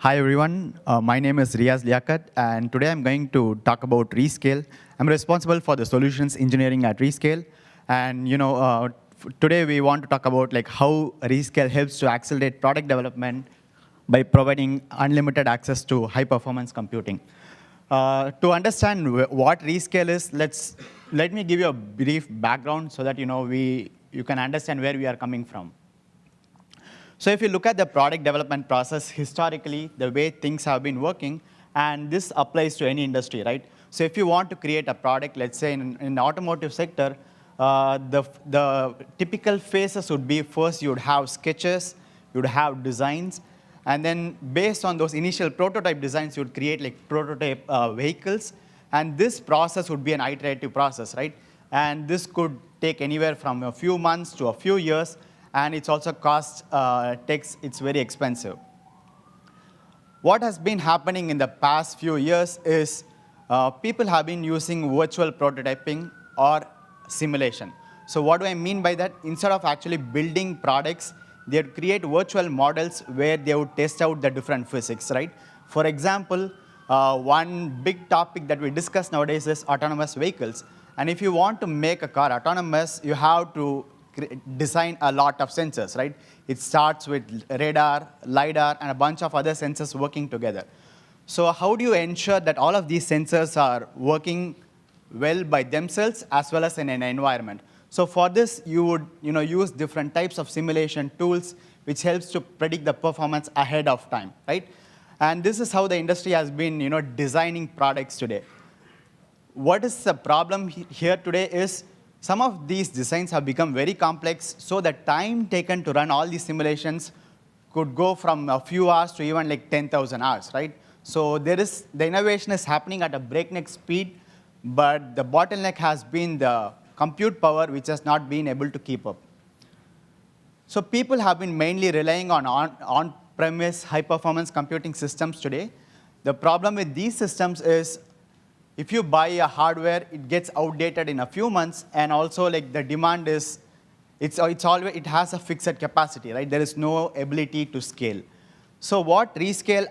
Hi everyone, my name is Riaz Liaquat, and today I'm going to talk about Rescale. I'm responsible for the solutions engineering at Rescale, and today we want to talk about how Rescale helps to accelerate product development by providing unlimited access to high performance computing. To understand what Rescale is, let me give you a brief background so that you can understand where we are coming from. So if you look at the product development process historically, the way things have been working, and this applies to any industry, right? So if you want to create a product, let's say in the automotive sector, the typical phases would be first you would have sketches, you would have designs, and then based on those initial prototype designs, you would create prototype vehicles, and this process would be an iterative process, right? And this could take anywhere from a few months to a few years, and it's also it's very expensive. What has been happening in the past few years is people have been using virtual prototyping or simulation. So what do I mean by that? Instead of actually building products, they would create virtual models where they would test out the different physics, right? For example, one big topic that we discuss nowadays is autonomous vehicles. And if you want to make a car autonomous, you have to design a lot of sensors, right? It starts with radar, LiDAR, and a bunch of other sensors working together. So how do you ensure that all of these sensors are working well by themselves as well as in an environment? So for this, you would use different types of simulation tools which helps to predict the performance ahead of time, right? And this is how the industry has been designing products today. What is the problem here today is some of these designs have become very complex, so the time taken to run all these simulations could go from a few hours to even 10,000 hours, right? So the innovation is happening at a breakneck speed, but the bottleneck has been the compute power, which has not been able to keep up. So people have been mainly relying on on-premise high-performance computing systems today. The problem with these systems is if you buy a hardware, it gets outdated in a few months, and also the demand is, it has a fixed capacity, right? There is no ability to scale. So what Rescale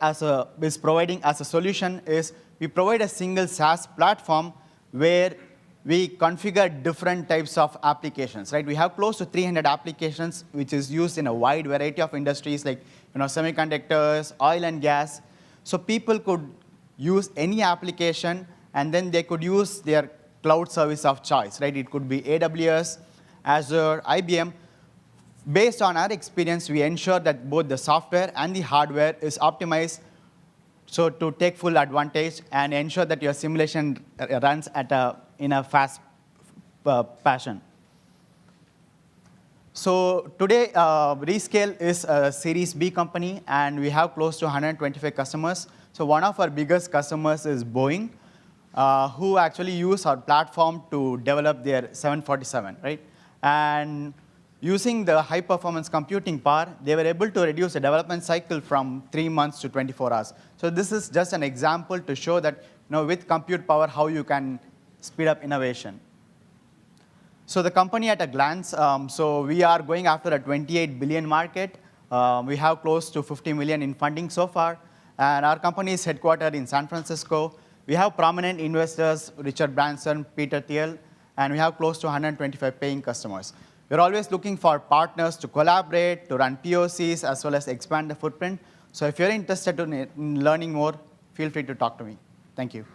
is providing as a solution is we provide a single SaaS platform where we configure different types of applications, right? We have close to 300 applications, which is used in a wide variety of industries like semiconductors, oil and gas. So people could use any application, and then they could use their cloud service of choice, right? It could be AWS, Azure, IBM. Based on our experience, we ensure that both the software and the hardware is optimized so to take full advantage and ensure that your simulation runs in a fast fashion. So today, Rescale is a Series B company, and we have close to 125 customers. So one of our biggest customers is Boeing, who actually use our platform to develop their 747, right? And using the high-performance computing power, they were able to reduce the development cycle from 3 months to 24 hours. So this is just an example to show that with compute power, how you can speed up innovation. So the company at a glance, so we are going after a 28 billion market. We have close to 50 million in funding so far, and our company is headquartered in San Francisco. We have prominent investors, Richard Branson, Peter Thiel, and we have close to 125 paying customers. We're always looking for partners to collaborate, to run POCs, as well as expand the footprint. So if you're interested in learning more, feel free to talk to me. Thank you.